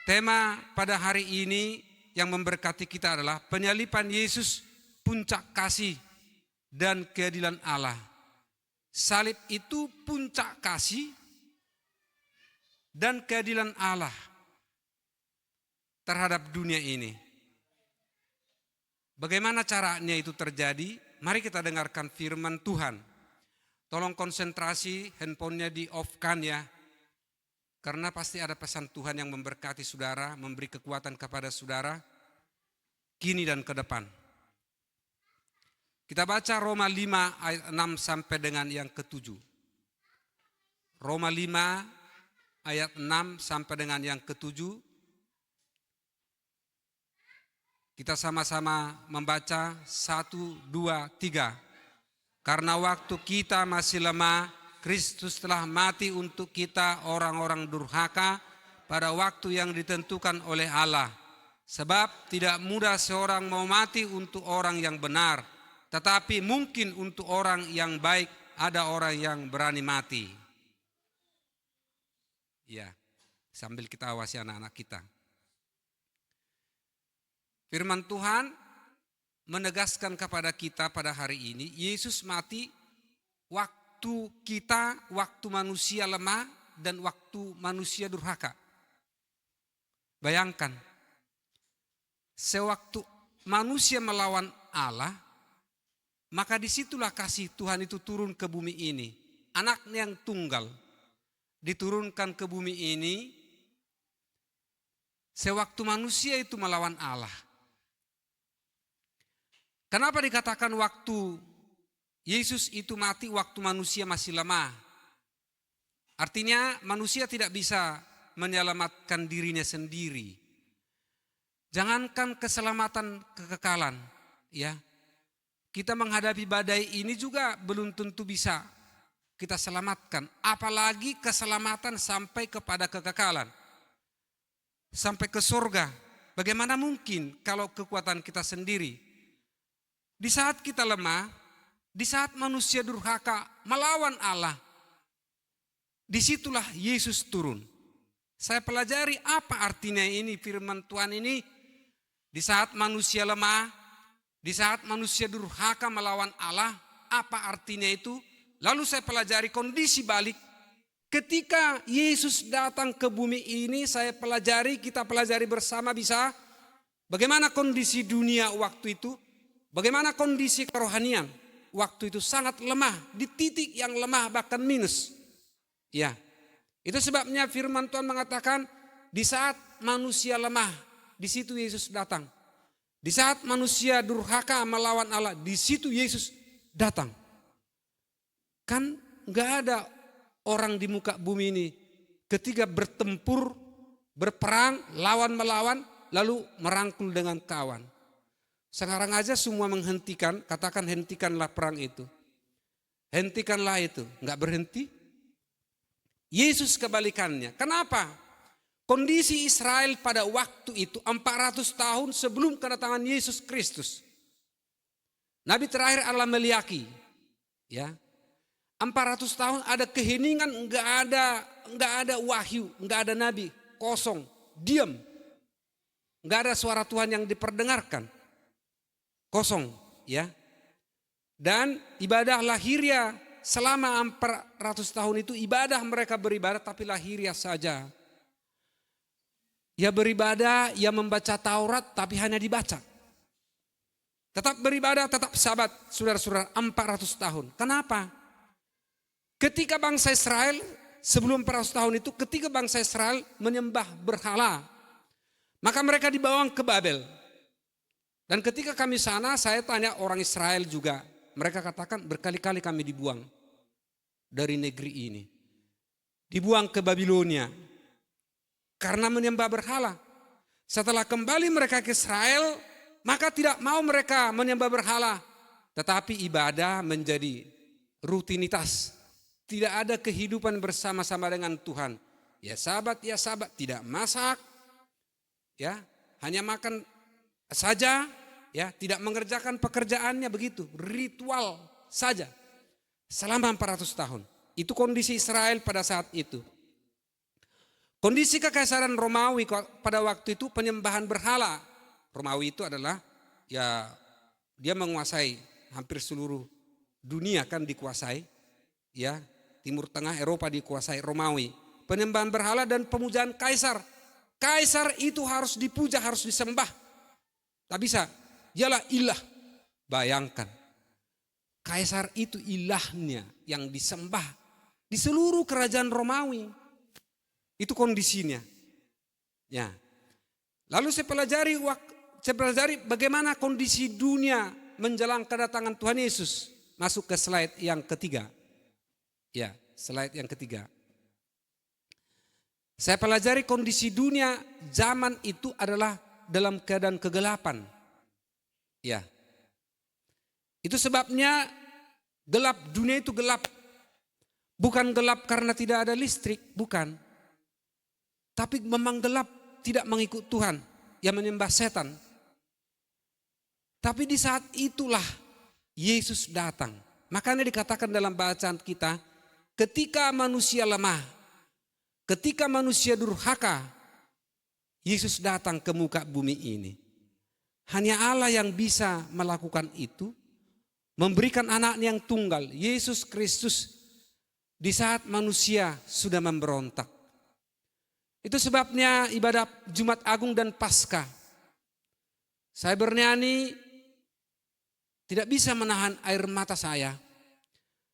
Tema pada hari ini yang memberkati kita adalah penyaliban Yesus, puncak kasih dan keadilan Allah. Salib itu puncak kasih dan keadilan Allah terhadap dunia ini. Bagaimana caranya itu terjadi? Mari kita dengarkan firman Tuhan. Tolong konsentrasi, handphonenya di off-kan ya. Karena pasti ada pesan Tuhan yang memberkati saudara, memberi kekuatan kepada saudara, kini dan ke depan. Kita baca Roma 5 ayat 6 sampai dengan yang ke-7. Roma 5 ayat 6 sampai dengan yang ke-7. Kita sama-sama membaca 1, 2, 3. Karena waktu kita masih lemah, Kristus telah mati untuk kita orang-orang durhaka pada waktu yang ditentukan oleh Allah. Sebab tidak mudah seorang mau mati untuk orang yang benar, tetapi mungkin untuk orang yang baik ada orang yang berani mati. Ya, sambil kita awasi anak-anak kita. Firman Tuhan menegaskan kepada kita pada hari ini, Yesus mati waktu waktu manusia lemah dan waktu manusia durhaka. Bayangkan, sewaktu manusia melawan Allah, maka disitulah kasih Tuhan itu turun ke bumi ini. Anaknya yang tunggal diturunkan ke bumi ini, sewaktu manusia itu melawan Allah. Kenapa dikatakan waktu Yesus itu mati waktu manusia masih lemah? Artinya manusia tidak bisa menyelamatkan dirinya sendiri. Jangankan keselamatan kekekalan, ya. Kita menghadapi badai ini juga belum tentu bisa kita selamatkan, apalagi keselamatan sampai kepada kekekalan. Sampai ke surga. Bagaimana mungkin kalau kekuatan kita sendiri? Di saat kita lemah, di saat manusia durhaka melawan Allah, disitulah Yesus turun. Saya pelajari apa artinya ini firman Tuhan ini. Di saat manusia lemah, di saat manusia durhaka melawan Allah, apa artinya itu? Lalu saya pelajari kondisi balik. Ketika Yesus datang ke bumi ini, kita pelajari bersama bisa. Bagaimana kondisi dunia waktu itu? Bagaimana kondisi kerohanian? Waktu itu sangat lemah, di titik yang lemah bahkan minus. Ya, itu sebabnya firman Tuhan mengatakan di saat manusia lemah, di situ Yesus datang. Di saat manusia durhaka melawan Allah, di situ Yesus datang. Kan nggak ada orang di muka bumi ini ketika bertempur, berperang, lawan melawan, lalu merangkul dengan kawan. Sekarang aja semua menghentikan, katakan hentikanlah perang itu. Hentikanlah itu, enggak berhenti. Yesus kebalikannya. Kenapa? Kondisi Israel pada waktu itu 400 tahun sebelum kedatangan Yesus Kristus. Nabi terakhir Allah meliaki. Ya. 400 tahun ada keheningan, enggak ada wahyu, enggak ada nabi, kosong, diam. Enggak ada suara Tuhan yang diperdengarkan. Kosong, ya. Dan ibadah lahiriah selama 400 tahun itu ibadah mereka beribadah tapi lahiriah saja. Ya beribadah, ya membaca Taurat tapi hanya dibaca. Tetap beribadah, tetap sabat, saudara-saudara 400 tahun. Kenapa? Ketika bangsa Israel sebelum 400 tahun itu, ketika bangsa Israel menyembah berhala, maka mereka dibawa ke Babel. Dan ketika kami sana, saya tanya orang Israel juga. Mereka katakan berkali-kali kami dibuang dari negeri ini. Dibuang ke Babilonia. Karena menyembah berhala. Setelah kembali mereka ke Israel, maka tidak mau mereka menyembah berhala. Tetapi ibadah menjadi rutinitas. Tidak ada kehidupan bersama-sama dengan Tuhan. Ya sabat, tidak masak. Ya, hanya makan saja, ya, tidak mengerjakan pekerjaannya begitu, ritual saja selama 400 tahun. Itu kondisi Israel pada saat itu. Kondisi kekaisaran Romawi pada waktu itu penyembahan berhala. Romawi itu adalah ya dia menguasai hampir seluruh dunia kan dikuasai. Ya, Timur Tengah Eropa dikuasai Romawi. Penyembahan berhala dan pemujaan kaisar. Kaisar itu harus dipuja, harus disembah. Tak bisa, dialah ilah. Bayangkan, kaisar itu ilahnya yang disembah di seluruh kerajaan Romawi. Itu kondisinya. Ya. Lalu saya pelajari bagaimana kondisi dunia menjelang kedatangan Tuhan Yesus. Masuk ke slide yang ketiga. Ya, slide yang ketiga. Saya pelajari kondisi dunia zaman itu adalah dalam keadaan kegelapan. Ya. Itu sebabnya gelap, dunia itu gelap. Bukan gelap karena tidak ada listrik, bukan. Tapi memang gelap, tidak mengikut Tuhan, yang menyembah setan. Tapi di saat itulah Yesus datang. Makanya dikatakan dalam bacaan kita, ketika manusia lemah, ketika manusia durhaka, Yesus datang ke muka bumi ini. Hanya Allah yang bisa melakukan itu, memberikan anaknya yang tunggal, Yesus Kristus, di saat manusia sudah memberontak. Itu sebabnya ibadah Jumat Agung dan Paskah. Saya bernyanyi, tidak bisa menahan air mata saya.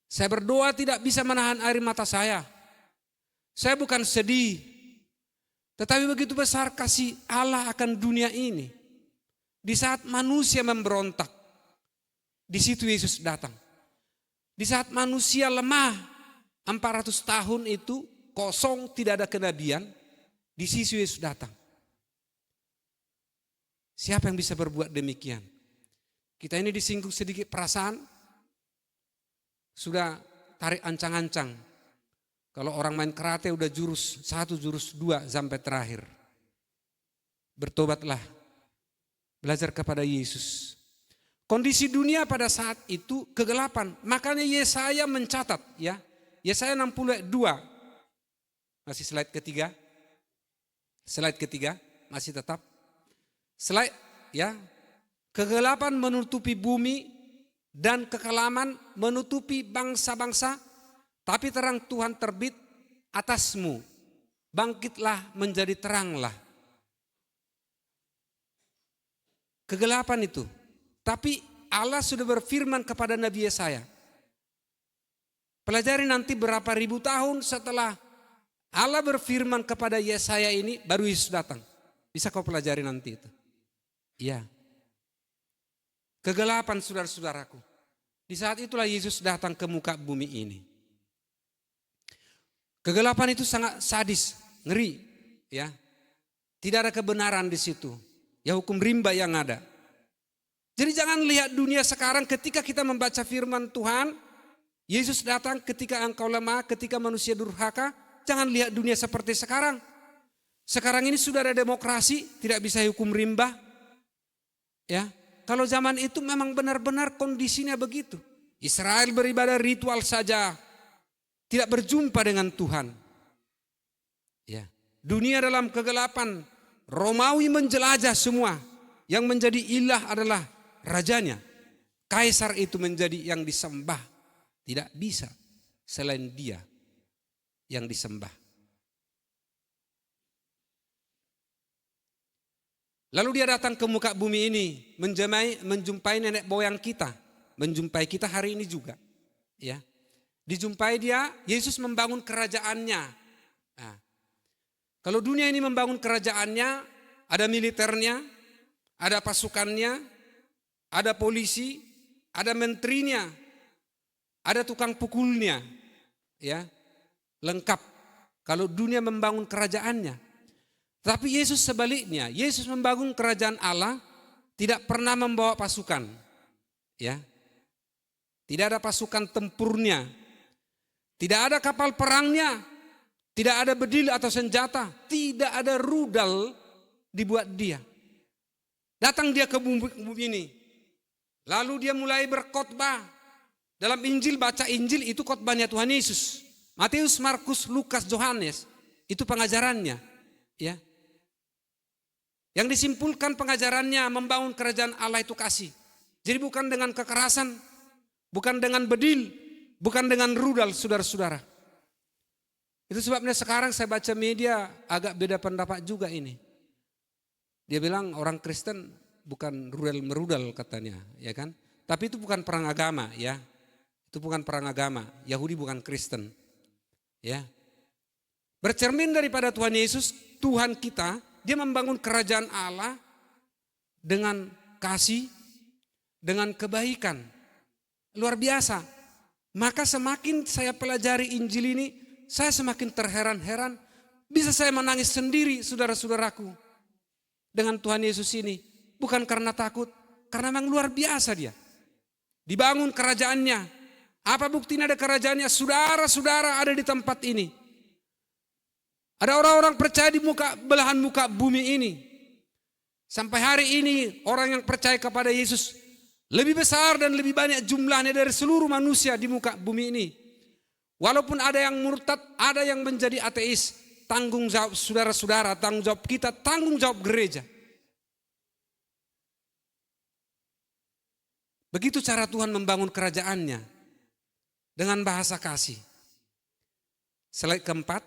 Saya berdoa tidak bisa menahan air mata saya. Saya bukan sedih, tetapi begitu besar kasih Allah akan dunia ini. Di saat manusia memberontak, di situ Yesus datang. Di saat manusia lemah, 400 tahun itu kosong, tidak ada kenabian. Di sisi Yesus datang. Siapa yang bisa berbuat demikian? Kita ini disinggung sedikit perasaan, sudah tarik ancang-ancang. Kalau orang main karate udah jurus 1, jurus 2 sampai terakhir. Bertobatlah, belajar kepada Yesus. Kondisi dunia pada saat itu kegelapan. Makanya Yesaya mencatat, ya, Yesaya 62. Masih slide ketiga. Slide ketiga, masih tetap. Slide, ya. Kegelapan menutupi bumi dan kekelaman menutupi bangsa-bangsa, tapi terang Tuhan terbit atasmu. Bangkitlah menjadi teranglah. Kegelapan itu. Tapi Allah sudah berfirman kepada Nabi Yesaya. Pelajari nanti berapa ribu tahun setelah Allah berfirman kepada Yesaya ini, baru Yesus datang. Bisa kau pelajari nanti itu. Iya. Kegelapan saudara-saudaraku. Di saat itulah Yesus datang ke muka bumi ini. Kegelapan itu sangat sadis, ngeri. Ya. Tidak ada kebenaran di situ. Ya hukum rimba yang ada. Jadi jangan lihat dunia sekarang ketika kita membaca firman Tuhan. Yesus datang ketika engkau lemah, ketika manusia durhaka. Jangan lihat dunia seperti sekarang. Sekarang ini sudah ada demokrasi, tidak bisa hukum rimba. Ya, kalau zaman itu memang benar-benar kondisinya begitu. Israel beribadah ritual saja, tidak berjumpa dengan Tuhan. Ya, dunia dalam kegelapan, Romawi menjelajah semua. Yang menjadi ilah adalah rajanya. Kaisar itu menjadi yang disembah. Tidak bisa selain dia yang disembah. Lalu dia datang ke muka bumi ini, menjumpai nenek moyang kita, menjumpai kita hari ini juga. Ya, dijumpai dia, Yesus membangun kerajaannya. Nah, kalau dunia ini membangun kerajaannya, ada militernya, ada pasukannya, ada polisi, ada menterinya, ada tukang pukulnya, ya. Lengkap kalau dunia membangun kerajaannya. Tapi Yesus sebaliknya, Yesus membangun kerajaan Allah tidak pernah membawa pasukan. Ya. Tidak ada pasukan tempurnya. Tidak ada kapal perangnya. Tidak ada bedil atau senjata. Tidak ada rudal dibuat dia. Datang dia ke bumi ini. Lalu dia mulai berkhotbah. Dalam Injil, baca Injil itu khotbahnya Tuhan Yesus. Matius, Markus, Lukas, Yohanes. Itu pengajarannya, ya. Yang disimpulkan pengajarannya membangun kerajaan Allah itu kasih. Jadi bukan dengan kekerasan, bukan dengan bedil, bukan dengan rudal, saudara-saudara. Itu sebabnya sekarang saya baca media agak beda pendapat juga ini. Dia bilang orang Kristen bukan rudal-merudal katanya, ya kan? Tapi itu bukan perang agama, ya. Itu bukan perang agama. Yahudi bukan Kristen, ya. Bercermin daripada Tuhan Yesus, Tuhan kita, dia membangun kerajaan Allah dengan kasih, dengan kebaikan. Luar biasa. Maka semakin saya pelajari Injil ini, saya semakin terheran-heran. Bisa saya menangis sendiri, saudara-saudaraku, dengan Tuhan Yesus ini. Bukan karena takut, karena memang luar biasa dia. Dibangun kerajaannya. Apa buktinya ada kerajaannya? Saudara-saudara ada di tempat ini. Ada orang-orang percaya di belahan muka bumi ini. Sampai hari ini orang yang percaya kepada Yesus lebih besar dan lebih banyak jumlahnya dari seluruh manusia di muka bumi ini. Walaupun ada yang murtad, ada yang menjadi ateis. Tanggung jawab saudara-saudara, tanggung jawab kita, tanggung jawab gereja. Begitu cara Tuhan membangun kerajaannya. Dengan bahasa kasih. Slide keempat.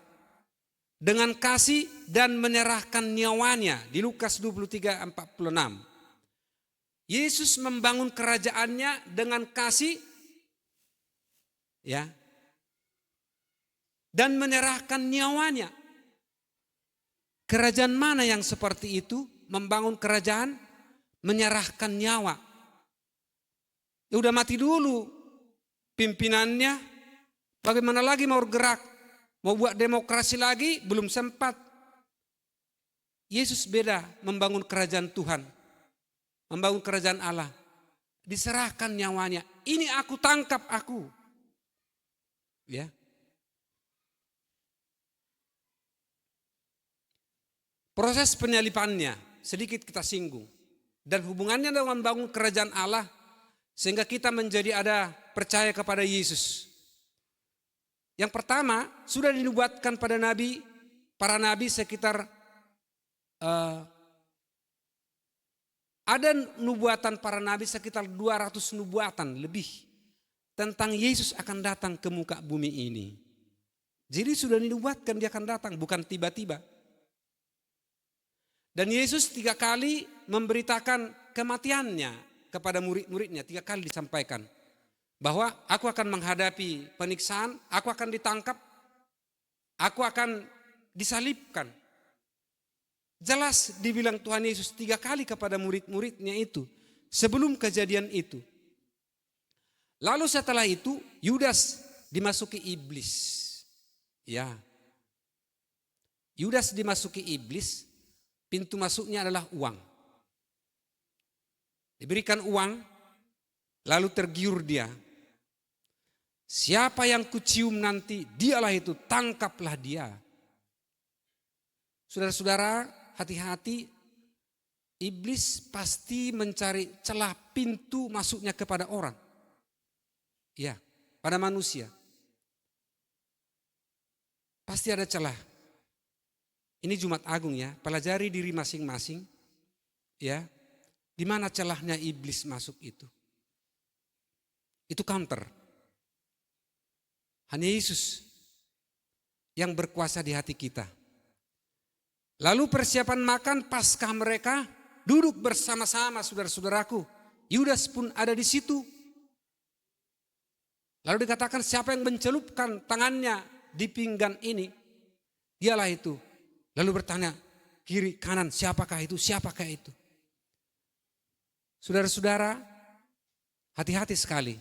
Dengan kasih dan menyerahkan nyawanya. Di Lukas 23:46. Yesus membangun kerajaannya dengan kasih, ya, dan menyerahkan nyawanya. Kerajaan mana yang seperti itu? Membangun kerajaan, menyerahkan nyawa. Ya udah mati dulu pimpinannya, bagaimana lagi mau bergerak? Mau buat demokrasi lagi? Belum sempat. Yesus beda membangun kerajaan Tuhan. Membangun kerajaan Allah. Diserahkan nyawanya. Ini aku tangkap aku. Ya. Proses penyalipannya sedikit kita singgung. Dan hubungannya dengan membangun kerajaan Allah. Sehingga kita menjadi ada percaya kepada Yesus. Yang pertama, sudah dinubuatkan pada para nabi sekitar ada nubuatan para nabi sekitar 200 nubuatan lebih tentang Yesus akan datang ke muka bumi ini. Jadi sudah dinubuatkan dia akan datang, bukan tiba-tiba. Dan Yesus 3 kali memberitakan kematiannya kepada murid-muridnya, 3 kali disampaikan. Bahwa aku akan menghadapi penyiksaan, aku akan ditangkap, aku akan disalibkan. Jelas dibilang Tuhan Yesus 3 kali kepada murid-muridnya itu. Sebelum kejadian itu. Lalu setelah itu Yudas dimasuki iblis. Ya. Yudas dimasuki iblis, pintu masuknya adalah uang. Diberikan uang, lalu tergiur dia. Siapa yang kucium nanti, dialah itu, tangkaplah dia. Saudara-saudara, hati-hati, iblis pasti mencari celah pintu masuknya kepada orang. Ya, pada manusia. Pasti ada celah. Ini Jumat Agung ya, pelajari diri masing-masing. Ya, di mana celahnya iblis masuk itu. Itu counter. Hanya Yesus yang berkuasa di hati kita. Lalu persiapan makan Paskah mereka duduk bersama-sama saudara-saudaraku. Yudas pun ada di situ. Lalu dikatakan siapa yang mencelupkan tangannya di pinggan ini, dialah itu. Lalu bertanya kiri kanan siapakah itu, siapakah itu. Saudara-saudara, hati-hati sekali.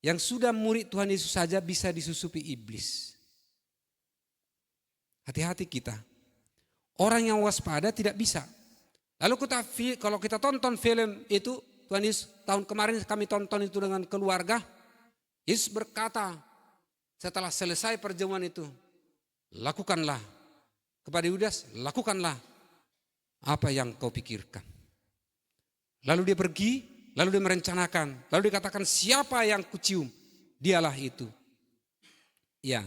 Yang sudah murid Tuhan Yesus saja bisa disusupi iblis. Hati-hati kita. Orang yang waspada tidak bisa. Lalu kalau kita tonton film itu, Tuhan Yesus tahun kemarin kami tonton itu dengan keluarga. Yesus berkata setelah selesai perjamuan itu, lakukanlah. Kepada Yudas, lakukanlah apa yang kau pikirkan. Lalu dia pergi. Lalu dia merencanakan, lalu dikatakan siapa yang kucium, dialah itu. Ya.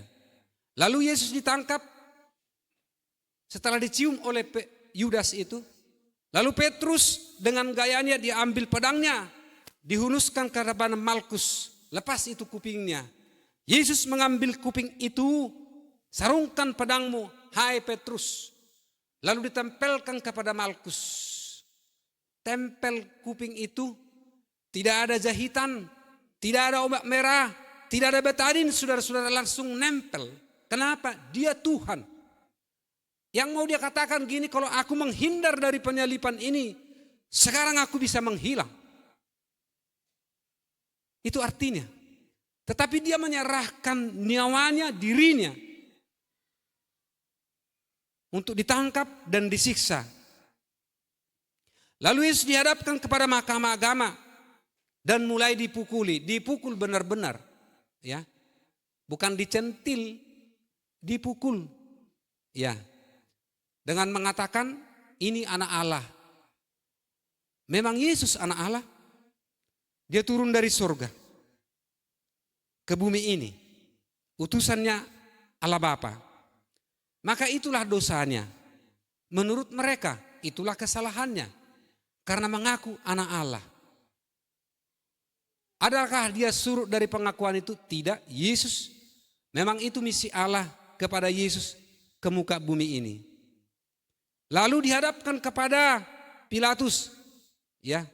Lalu Yesus ditangkap, setelah dicium oleh Yudas itu. Lalu Petrus dengan gayanya diambil pedangnya, dihunuskan ke depan Malkus, lepas itu kupingnya. Yesus mengambil kuping itu, sarungkan pedangmu, hai Petrus. Lalu ditempelkan kepada Malkus. Tempel kuping itu, tidak ada jahitan, tidak ada obat merah, tidak ada betadin, saudara-saudara, langsung nempel. Kenapa? Dia Tuhan. Yang mau dia katakan gini, kalau aku menghindar dari penyalipan ini, sekarang aku bisa menghilang. Itu artinya. Tetapi dia menyerahkan nyawanya, dirinya, untuk ditangkap dan disiksa. Lalu Yesus dihadapkan kepada mahkamah agama dan mulai dipukuli, dipukul benar-benar, ya, bukan dicentil, dipukul, ya, dengan mengatakan ini anak Allah. Memang Yesus anak Allah, dia turun dari surga ke bumi ini, utusannya Allah Bapa. Maka itulah dosanya. Menurut mereka itulah kesalahannya. Karena mengaku anak Allah. Adakah dia surut dari pengakuan itu? Tidak. Yesus, memang itu misi Allah kepada Yesus ke muka bumi ini. Lalu dihadapkan kepada Pilatus. Ya,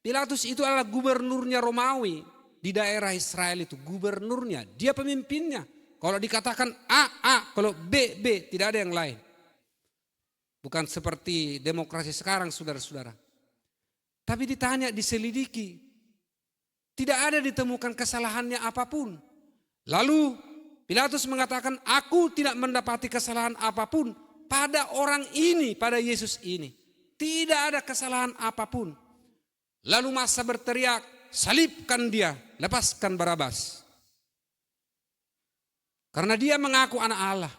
Pilatus itu adalah gubernurnya Romawi di daerah Israel itu. Gubernurnya, dia pemimpinnya. Kalau dikatakan A, kalau B, tidak ada yang lain. Bukan seperti demokrasi sekarang, saudara-saudara. Tapi ditanya, diselidiki, tidak ada ditemukan kesalahannya apapun. Lalu Pilatus mengatakan, aku tidak mendapati kesalahan apapun pada orang ini, pada Yesus ini. Tidak ada kesalahan apapun. Lalu massa berteriak, salibkan dia, lepaskan Barabas. Karena dia mengaku anak Allah.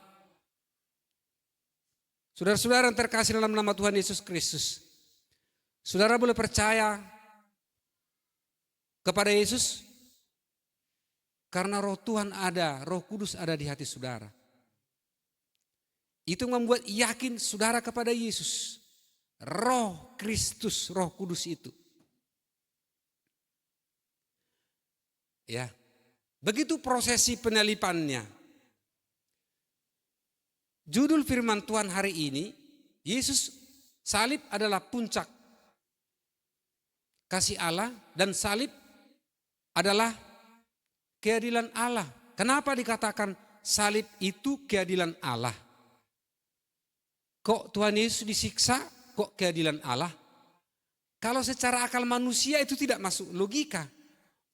Saudara-saudara yang terkasih dalam nama Tuhan Yesus Kristus, saudara boleh percaya kepada Yesus karena roh Tuhan ada, roh kudus ada di hati saudara. Itu membuat yakin saudara kepada Yesus. Roh Kristus, roh kudus itu. Ya, begitu prosesi penyalipannya. Judul firman Tuhan hari ini, Yesus salib adalah puncak kasih Allah dan salib adalah keadilan Allah. Kenapa dikatakan salib itu keadilan Allah? Kok Tuhan Yesus disiksa, kok keadilan Allah? Kalau secara akal manusia itu tidak masuk logika.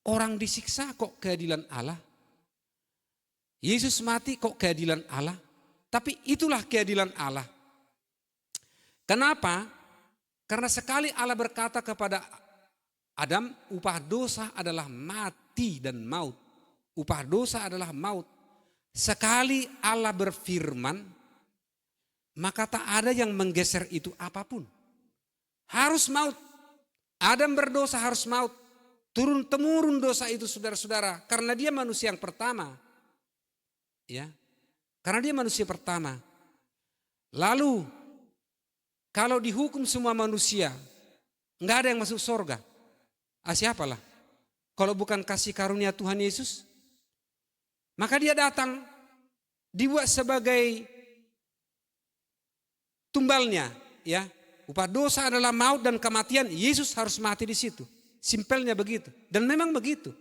Orang disiksa kok keadilan Allah? Yesus mati kok keadilan Allah? Tapi itulah keadilan Allah. Kenapa? Karena sekali Allah berkata kepada Adam, upah dosa adalah mati dan maut. Upah dosa adalah maut. Sekali Allah berfirman, maka tak ada yang menggeser itu apapun. Harus maut. Adam berdosa harus maut. Turun-temurun dosa itu saudara-saudara. Karena dia manusia yang pertama. Ya. Karena dia manusia pertama. Lalu kalau dihukum semua manusia, enggak ada yang masuk surga. Siapalah? Kalau bukan kasih karunia Tuhan Yesus, maka dia datang dibuat sebagai tumbalnya, ya. Upah dosa adalah maut dan kematian, Yesus harus mati di situ. Simpelnya begitu. Dan memang begitu.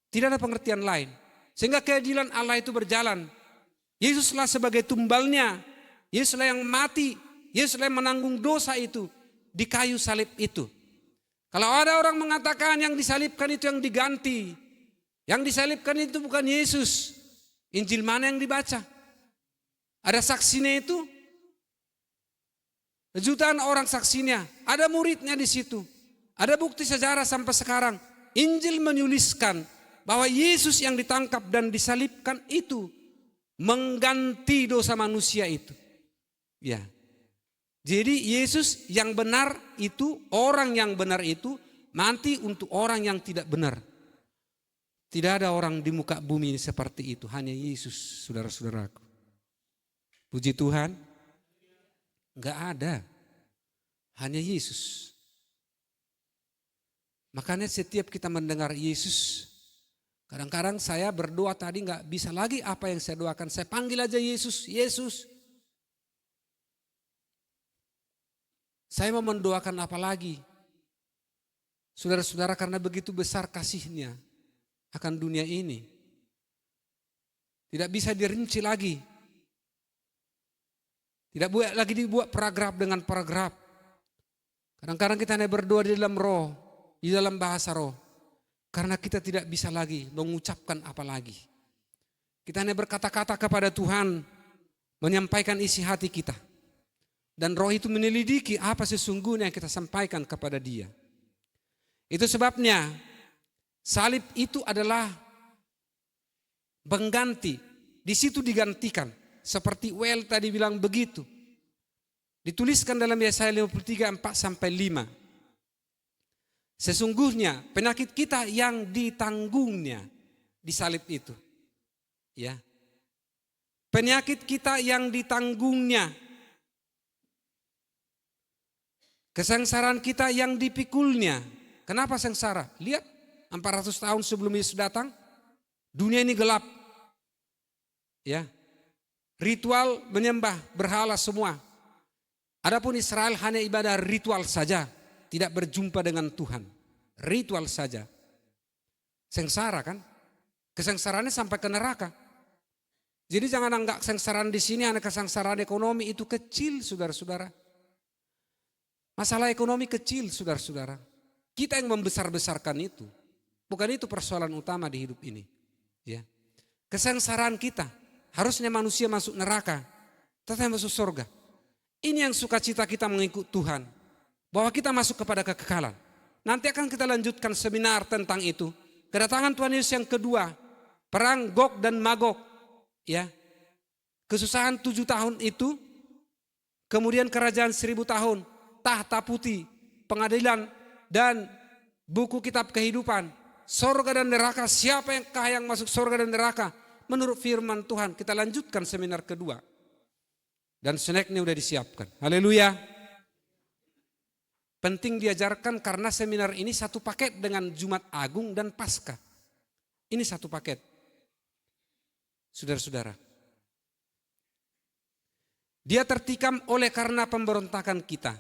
Tidak ada pengertian lain. Sehingga keadilan Allah itu berjalan. Yesuslah sebagai tumbalnya. Yesuslah yang mati. Yesuslah yang menanggung dosa itu di kayu salib itu. Kalau ada orang mengatakan yang disalibkan itu yang diganti. Yang disalibkan itu bukan Yesus. Injil mana yang dibaca? Ada saksinya itu? Jutaan orang saksinya. Ada muridnya di situ. Ada bukti sejarah sampai sekarang. Injil menuliskan bahwa Yesus yang ditangkap dan disalibkan itu mengganti dosa manusia itu. Ya. Jadi Yesus yang benar itu, orang yang benar itu mati untuk orang yang tidak benar. Tidak ada orang di muka bumi ini seperti itu, hanya Yesus, saudara-saudaraku. Puji Tuhan. Enggak ada. Hanya Yesus. Makanya setiap kita mendengar Yesus, kadang-kadang saya berdoa tadi enggak bisa lagi apa yang saya doakan. Saya panggil aja Yesus, Yesus. Saya mau mendoakan apa lagi? Saudara-saudara, karena begitu besar kasih-Nya akan dunia ini. Tidak bisa dirinci lagi. Tidak lagi dibuat paragraf dengan paragraf. Kadang-kadang kita hanya berdoa di dalam roh, di dalam bahasa roh. Karena kita tidak bisa lagi mengucapkan apa lagi. Kita hanya berkata-kata kepada Tuhan, menyampaikan isi hati kita. Dan roh itu menyelidiki apa sesungguhnya yang kita sampaikan kepada Dia. Itu sebabnya salib itu adalah pengganti. Di situ digantikan. Seperti Well tadi bilang begitu. Dituliskan dalam Yesaya 53, 4-5. Sesungguhnya penyakit kita yang ditanggungnya di salib itu. Ya. Penyakit kita yang ditanggungnya. Kesengsaraan kita yang dipikulnya. Kenapa sengsara? Lihat 400 tahun sebelum Yesus datang, dunia ini gelap. Ya. Ritual menyembah berhala semua. Adapun Israel hanya ibadah ritual saja, tidak berjumpa dengan Tuhan. Ritual saja. Sengsara kan? Kesengsaraannya sampai ke neraka. Jadi jangan anggap kesengsaraan di sini hanya kesengsaraan ekonomi, itu kecil saudara-saudara. Masalah ekonomi kecil saudara-saudara. Kita yang membesar-besarkan itu. Bukan itu persoalan utama di hidup ini. Ya. Kesengsaraan kita. Harusnya manusia masuk neraka. Tetapi masuk surga. Ini yang sukacita kita mengikut Tuhan. Bahwa kita masuk kepada kekekalan. Nanti akan kita lanjutkan seminar tentang itu. Kedatangan Tuhan Yesus yang kedua. Perang Gog dan Magog. Ya. Kesusahan 7 tahun itu. Kemudian kerajaan 1000 tahun. Tahta putih. Pengadilan. Dan buku kitab kehidupan. Sorga dan neraka. Siapa yang masuk sorga dan neraka? Menurut firman Tuhan. Kita lanjutkan seminar kedua. Dan snacknya udah disiapkan. Haleluya. Penting diajarkan karena seminar ini satu paket dengan Jumat Agung dan Paskah. Ini satu paket. Saudara-saudara. Dia tertikam oleh karena pemberontakan kita.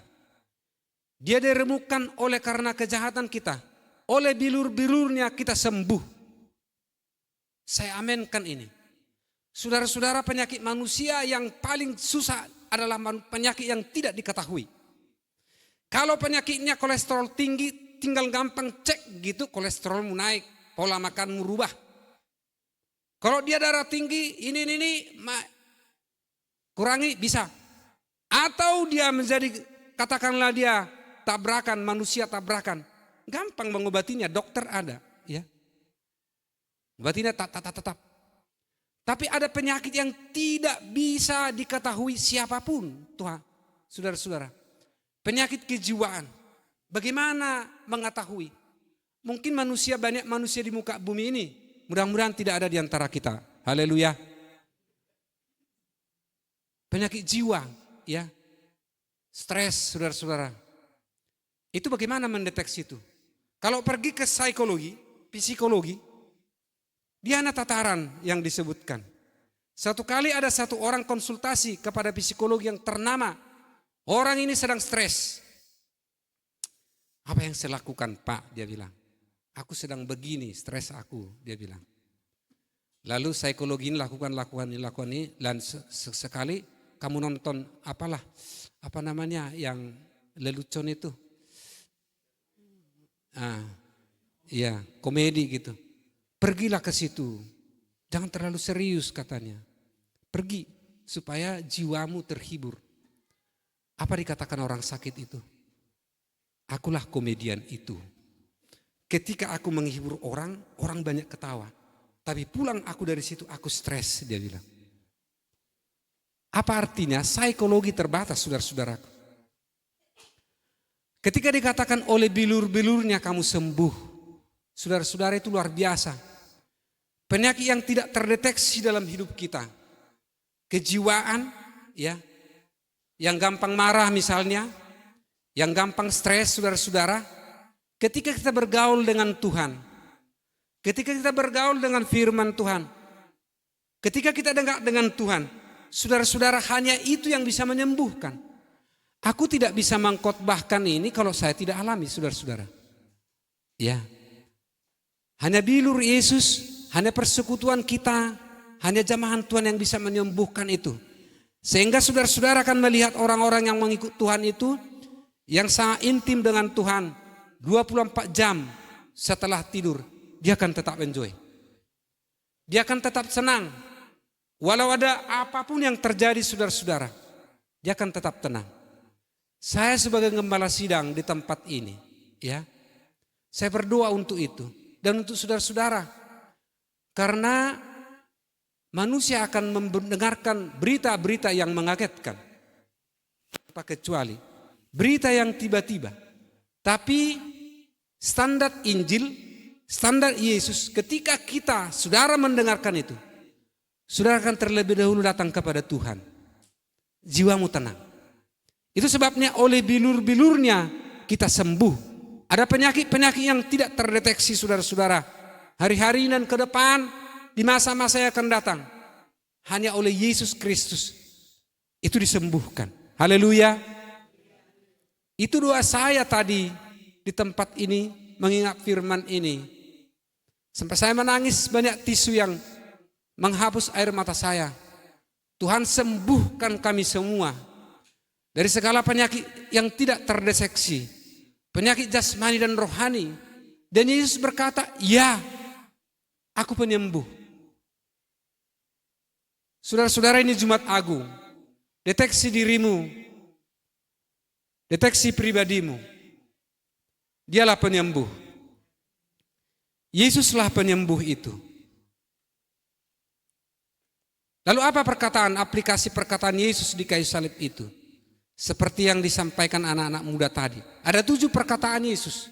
Dia diremukkan oleh karena kejahatan kita. Oleh bilur-bilurnya kita sembuh. Saya amenkan ini. Saudara-saudara, penyakit manusia yang paling susah adalah penyakit yang tidak diketahui. Kalau penyakitnya kolesterol tinggi, tinggal gampang cek gitu kolesterolmu naik, pola makanmu rubah. Kalau dia darah tinggi, ini kurangi bisa. Atau dia menjadi, katakanlah dia tabrakan, manusia tabrakan. Gampang mengobatinya, dokter ada. Ya. Obatinya tetap. Tapi ada penyakit yang tidak bisa diketahui siapapun, Tuhan, saudara-saudara. Penyakit kejiwaan. Bagaimana mengetahui? Mungkin banyak manusia di muka bumi ini. Mudah-mudahan tidak ada di antara kita. Haleluya. Penyakit jiwa, ya. Stres, saudara-saudara. Itu bagaimana mendeteksi itu? Kalau pergi ke psikologi, dia ada tataran yang disebutkan. Satu kali ada satu orang konsultasi kepada psikolog yang ternama. Orang ini sedang stres. Apa yang saya lakukan, Pak? Dia bilang. Aku sedang begini, stres aku, dia bilang. Lalu psikolog ini lakukan ini. Dan sekali kamu nonton apa namanya yang lelucon itu. Iya, komedi gitu. Pergilah ke situ. Jangan terlalu serius katanya. Pergi supaya jiwamu terhibur. Apa dikatakan orang sakit itu? Akulah komedian itu. Ketika aku menghibur orang, orang banyak ketawa. Tapi pulang aku dari situ, aku stres, dia bilang. Apa artinya? Psikologi terbatas, saudara-saudaraku. Ketika dikatakan oleh bilur-bilurnya kamu sembuh. Saudara-saudara, itu luar biasa. Penyakit yang tidak terdeteksi dalam hidup kita. Kejiwaan, ya, yang gampang marah misalnya, yang gampang stres, saudara-saudara, ketika kita bergaul dengan Tuhan, ketika kita bergaul dengan firman Tuhan, ketika kita dengar dengan Tuhan, saudara-saudara, hanya itu yang bisa menyembuhkan. Aku tidak bisa mengkhotbahkan ini kalau saya tidak alami, saudara-saudara. Ya, hanya bilur Yesus, hanya persekutuan kita, hanya jamahan Tuhan yang bisa menyembuhkan itu. Sehingga saudara-saudara akan melihat orang-orang yang mengikut Tuhan itu, yang sangat intim dengan Tuhan, 24 jam setelah tidur, dia akan tetap enjoy. Dia akan tetap senang. Walau ada apapun yang terjadi, saudara-saudara, dia akan tetap tenang. Saya sebagai gembala sidang di tempat ini, ya, saya berdoa untuk itu dan untuk saudara-saudara, karena manusia akan mendengarkan berita-berita yang mengagetkan, tanpa kecuali berita yang tiba-tiba. Tapi standar Injil, standar Yesus, ketika kita, saudara, mendengarkan itu, saudara akan terlebih dahulu datang kepada Tuhan. Jiwamu tenang. Itu sebabnya oleh bilur-bilurnya kita sembuh. Ada penyakit-penyakit yang tidak terdeteksi, saudara-saudara. Hari-hari dan ke depan, di masa-masa yang akan datang, hanya oleh Yesus Kristus itu disembuhkan. Haleluya. Itu doa saya tadi di tempat ini, mengingat firman ini. Sampai saya menangis, banyak tisu yang menghapus air mata saya. Tuhan, sembuhkan kami semua dari segala penyakit yang tidak terdeteksi, penyakit jasmani dan rohani. Dan Yesus berkata, ya, aku penyembuh. Saudara-saudara, ini Jumat Agung. Deteksi dirimu, deteksi pribadimu. Dialah penyembuh. Yesuslah penyembuh itu. Lalu apa perkataan, aplikasi perkataan Yesus di kayu salib itu? Seperti yang disampaikan anak-anak muda tadi. Ada 7 perkataan Yesus.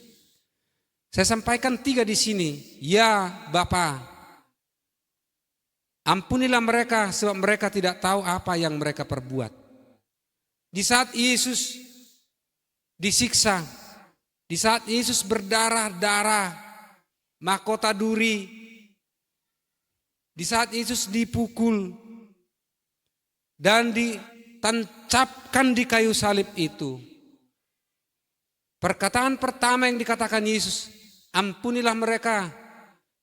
Saya sampaikan 3 di sini. Ya Bapa, ampunilah mereka sebab mereka tidak tahu apa yang mereka perbuat. Di saat Yesus disiksa, di saat Yesus berdarah-darah, mahkota duri, di saat Yesus dipukul dan ditancapkan di kayu salib itu, perkataan pertama yang dikatakan Yesus, ampunilah mereka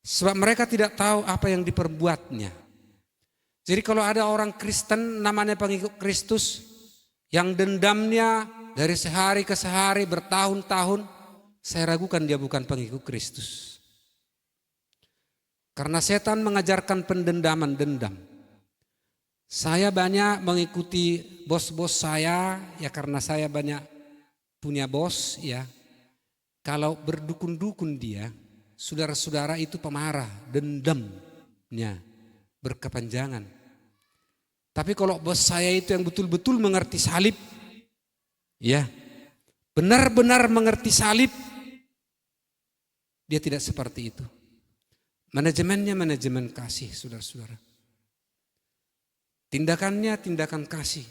sebab mereka tidak tahu apa yang diperbuatnya. Jadi kalau ada orang Kristen namanya pengikut Kristus yang dendamnya dari sehari ke sehari bertahun-tahun, saya ragukan dia bukan pengikut Kristus. Karena setan mengajarkan pendendaman, dendam. Saya banyak mengikuti bos-bos saya, ya karena saya banyak punya bos, ya. Kalau berdukun-dukun dia, saudara-saudara itu pemarah, dendamnya berkepanjangan. Tapi kalau bos saya itu yang betul-betul mengerti salib, ya, benar-benar mengerti salib, dia tidak seperti itu. Manajemennya manajemen kasih, saudara-saudara. Tindakannya tindakan kasih.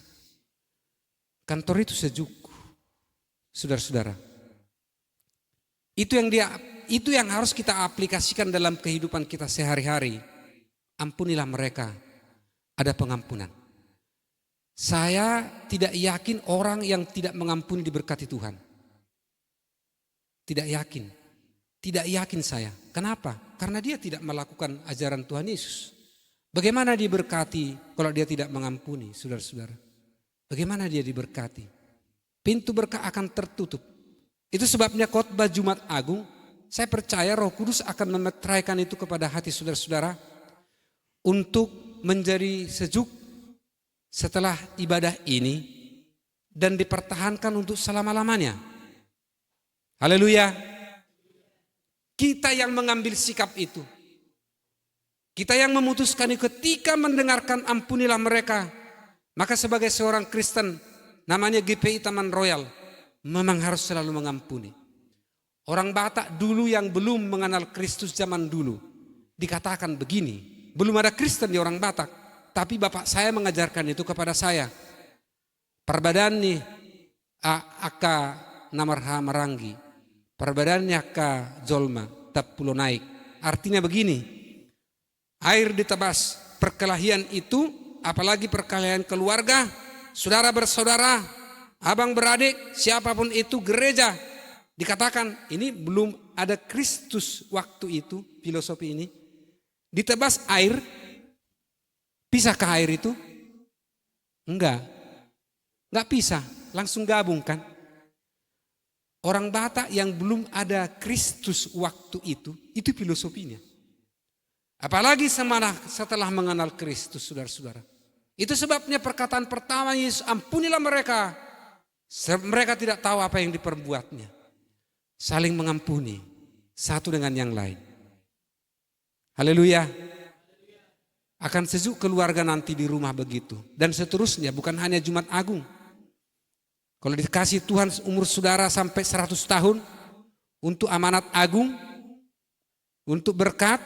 Kantor itu sejuk, saudara-saudara. Itu yang harus kita aplikasikan dalam kehidupan kita sehari-hari. Ampunilah mereka, ada pengampunan. Saya tidak yakin orang yang tidak mengampuni diberkati Tuhan. Tidak yakin. Tidak yakin saya. Kenapa? Karena dia tidak melakukan ajaran Tuhan Yesus. Bagaimana dia diberkati kalau dia tidak mengampuni, saudara-saudara? Bagaimana dia diberkati? Pintu berkah akan tertutup. Itu sebabnya khotbah Jumat Agung, saya percaya Roh Kudus akan memetraikan itu kepada hati saudara-saudara untuk menjadi sejuk setelah ibadah ini dan dipertahankan untuk selama-lamanya. Haleluya. Kita yang mengambil sikap itu. Kita yang memutuskan ketika mendengarkan ampunilah mereka. Maka sebagai seorang Kristen, namanya GPI Taman Royal, memang harus selalu mengampuni. Orang Batak dulu yang belum mengenal Kristus zaman dulu, dikatakan begini, belum ada Kristen di orang Batak. Tapi bapak saya mengajarkan itu kepada saya. Perbadannya aka namarha maranggi. Perbadannya aka jolma tapulo naik. Artinya begini, air ditebas, perkelahian itu, apalagi perkelahian keluarga, saudara bersaudara, abang beradik, siapapun itu, gereja, dikatakan ini belum ada Kristus waktu itu, filosofi ini. Ditebas air, pisahkah air itu? Enggak pisah, langsung gabung kan. Orang Batak yang belum ada Kristus waktu itu filosofinya. Apalagi setelah mengenal Kristus, saudara-saudara. Itu sebabnya perkataan pertama Yesus, ampunilah mereka. Mereka tidak tahu apa yang diperbuatnya. Saling mengampuni satu dengan yang lain. Haleluya. Akan sejuk keluarga nanti di rumah begitu. Dan seterusnya, bukan hanya Jumat Agung. Kalau dikasih Tuhan umur saudara sampai 100 tahun untuk amanat agung, untuk berkat,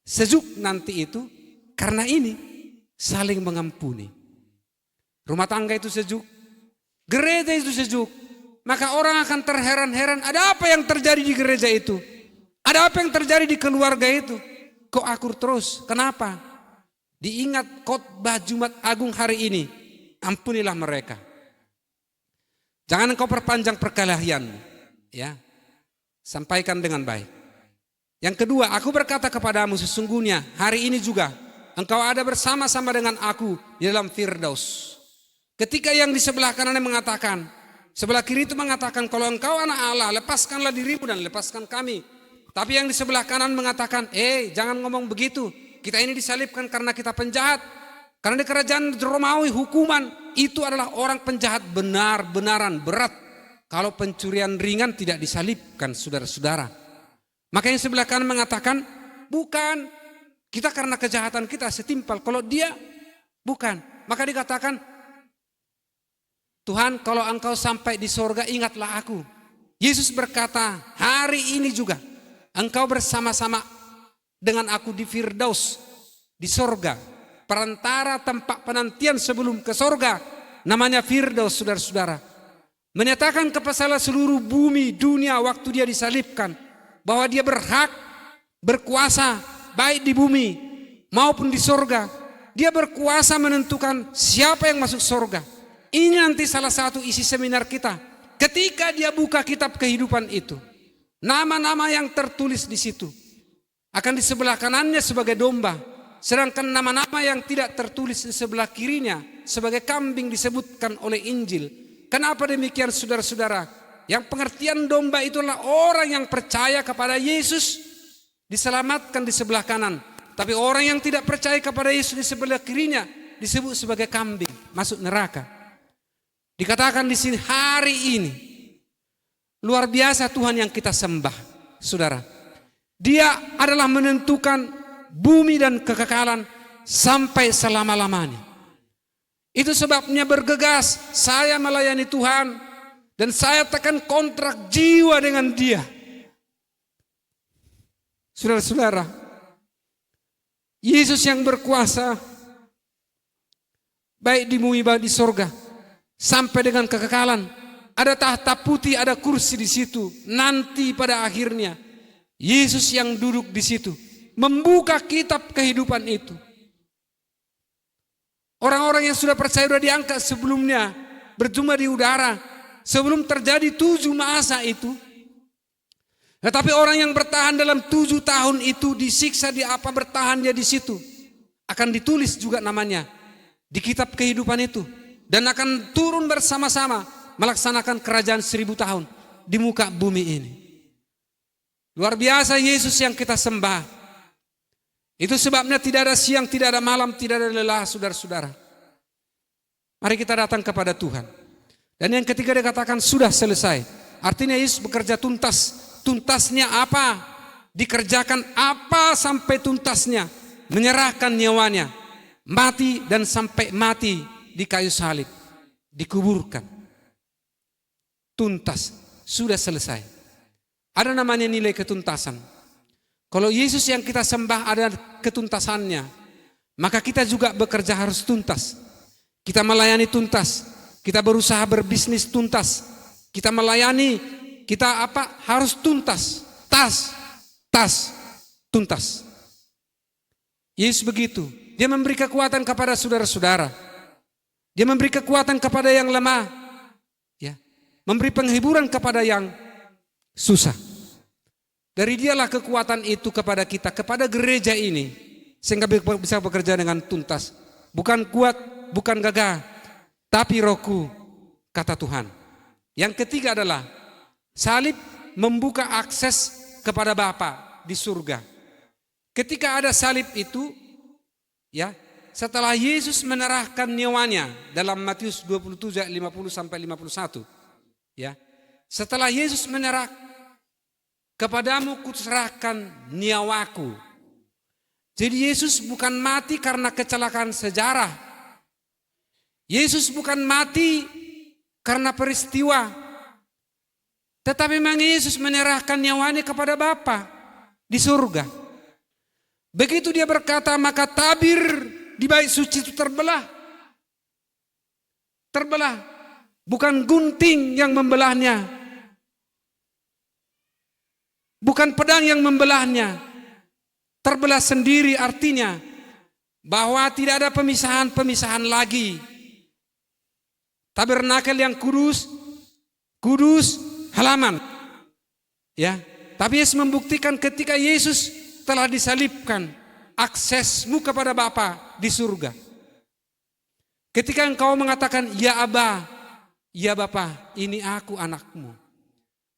sejuk nanti itu karena ini saling mengampuni. Rumah tangga itu sejuk, gereja itu sejuk. Maka orang akan terheran-heran, ada apa yang terjadi di gereja itu? Ada apa yang terjadi di keluarga itu? Kok akur terus? Kenapa? Diingat khotbah Jumat Agung hari ini, ampunilah mereka. Jangan engkau perpanjang perkelahianmu, ya. Sampaikan dengan baik. Yang kedua, aku berkata kepadamu sesungguhnya hari ini juga engkau ada bersama-sama dengan aku di dalam Firdaus. Ketika yang di sebelah kanannya mengatakan, sebelah kiri itu mengatakan kalau engkau anak Allah, lepaskanlah dirimu dan lepaskan kami. Tapi yang di sebelah kanan mengatakan, jangan ngomong begitu. Kita ini disalibkan karena kita penjahat. Karena di kerajaan Romawi hukuman itu adalah orang penjahat benar-benaran berat. Kalau pencurian ringan tidak disalibkan, saudara-saudara. Maka yang sebelah kanan mengatakan, bukan. Kita karena kejahatan kita setimpal. Kalau dia, bukan. Maka dikatakan, Tuhan kalau engkau sampai di sorga ingatlah aku. Yesus berkata, hari ini juga engkau bersama-sama dengan aku di Firdaus, di sorga. Perantara tempat penantian sebelum ke sorga, namanya Firdaus, saudara-saudara. Menyatakan kepada seluruh bumi, dunia waktu dia disalibkan, bahwa dia berhak, berkuasa, baik di bumi maupun di sorga. Dia berkuasa menentukan siapa yang masuk sorga. Ini nanti salah satu isi seminar kita. Ketika dia buka kitab kehidupan itu, nama-nama yang tertulis di situ akan di sebelah kanannya sebagai domba. Sedangkan nama-nama yang tidak tertulis di sebelah kirinya sebagai kambing disebutkan oleh Injil. Kenapa demikian, saudara-saudara? Yang pengertian domba itulah orang yang percaya kepada Yesus diselamatkan di sebelah kanan. Tapi orang yang tidak percaya kepada Yesus di sebelah kirinya disebut sebagai kambing, masuk neraka. Dikatakan di sini hari ini luar biasa Tuhan yang kita sembah, saudara. Dia adalah menentukan bumi dan kekekalan sampai selama-lamanya. Itu sebabnya bergegas saya melayani Tuhan dan saya tekan kontrak jiwa dengan Dia. Saudara-saudara, Yesus yang berkuasa baik di bumi baik di sorga sampai dengan kekekalan. Ada tahta putih, ada kursi di situ. Nanti pada akhirnya Yesus yang duduk di situ membuka kitab kehidupan itu. Orang-orang yang sudah percaya sudah diangkat sebelumnya, berjumpa di udara sebelum terjadi 7 masa itu. Tetapi orang yang bertahan dalam 7 tahun itu disiksa di apa bertahan dia di situ akan ditulis juga namanya di kitab kehidupan itu dan akan turun bersama-sama melaksanakan kerajaan 1000 tahun di muka bumi ini. Luar biasa Yesus yang kita sembah. Itu sebabnya tidak ada siang, tidak ada malam, tidak ada lelah, saudara-saudara. Mari kita datang kepada Tuhan. Dan yang ketiga dikatakan sudah selesai. Artinya Yesus bekerja tuntas. Tuntasnya apa? Dikerjakan apa sampai tuntasnya? Menyerahkan nyawanya. Mati dan sampai mati di kayu salib. Dikuburkan. Tuntas. Sudah selesai. Ada namanya nilai ketuntasan. Kalau Yesus yang kita sembah ada ketuntasannya, maka kita juga bekerja harus tuntas. Kita melayani tuntas. Kita berusaha berbisnis tuntas. Kita melayani, kita harus tuntas. Tas, tuntas. Yesus begitu. Dia memberi kekuatan kepada saudara-saudara. Dia memberi kekuatan kepada yang lemah. Ya. Memberi penghiburan kepada yang susah. Dari dialah kekuatan itu kepada kita, kepada gereja ini. Sehingga bisa bekerja dengan tuntas. Bukan kuat, bukan gagah. Tapi Rohku, kata Tuhan. Yang ketiga adalah salib membuka akses kepada Bapa di surga. Ketika ada salib itu, ya, setelah Yesus menyerahkan nyawanya dalam Matius 27 ayat 50 sampai 51, ya. Setelah Yesus menyerah, kepadamu kuserahkan nyawaku. Jadi Yesus bukan mati karena kecelakaan sejarah. Yesus bukan mati karena peristiwa. Tetapi memang Yesus menyerahkan nyawanya kepada Bapa di surga. Begitu dia berkata, maka tabir di bait suci itu terbelah. Terbelah. Bukan gunting yang membelahnya. Bukan pedang yang membelahnya. Terbelah sendiri artinya bahwa tidak ada pemisahan-pemisahan lagi. Tabernakel yang kudus halaman. Ya, tapi Yesus membuktikan ketika Yesus telah disalibkan, aksesmu kepada Bapa di surga. Ketika engkau mengatakan, ya Aba, ya Bapa, ini aku anakmu.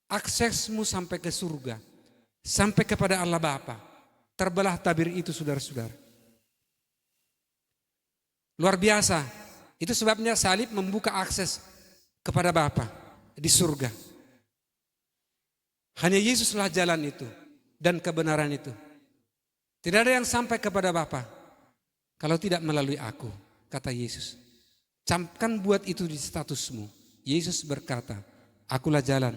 Aksesmu sampai ke surga, sampai kepada Allah Bapa. Terbelah tabir itu, saudara-saudara. Luar biasa. Itu sebabnya salib membuka akses kepada Bapa di surga. Hanya Yesuslah jalan itu dan kebenaran itu. Tidak ada yang sampai kepada Bapa kalau tidak melalui aku, kata Yesus. Camkan buat itu di statusmu. Yesus berkata, akulah jalan,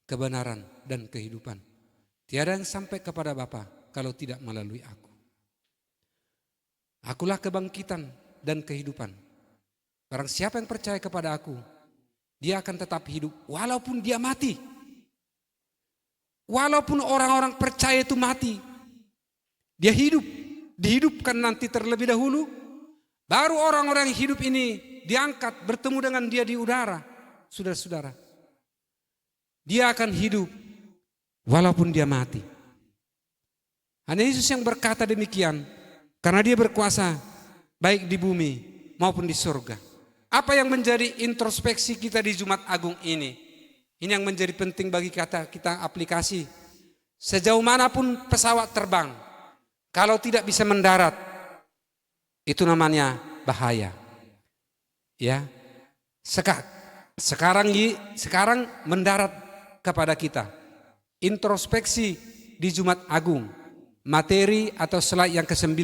kebenaran, dan kehidupan. Tiada yang sampai kepada Bapa kalau tidak melalui aku. Akulah kebangkitan dan kehidupan. Barang siapa yang percaya kepada aku, dia akan tetap hidup walaupun dia mati. Walaupun orang-orang percaya itu mati, dia hidup, dihidupkan nanti terlebih dahulu. Baru orang-orang yang hidup ini diangkat bertemu dengan dia di udara. Saudara-saudara, dia akan hidup walaupun dia mati. Hanya Yesus yang berkata demikian, karena dia berkuasa baik di bumi maupun di surga. Apa yang menjadi introspeksi kita di Jumat Agung ini? Ini yang menjadi penting bagi kita aplikasi. Sejauh manapun pesawat terbang, kalau tidak bisa mendarat, itu namanya bahaya. Ya, sekarang mendarat kepada kita. Introspeksi di Jumat Agung. Materi atau slide yang ke-9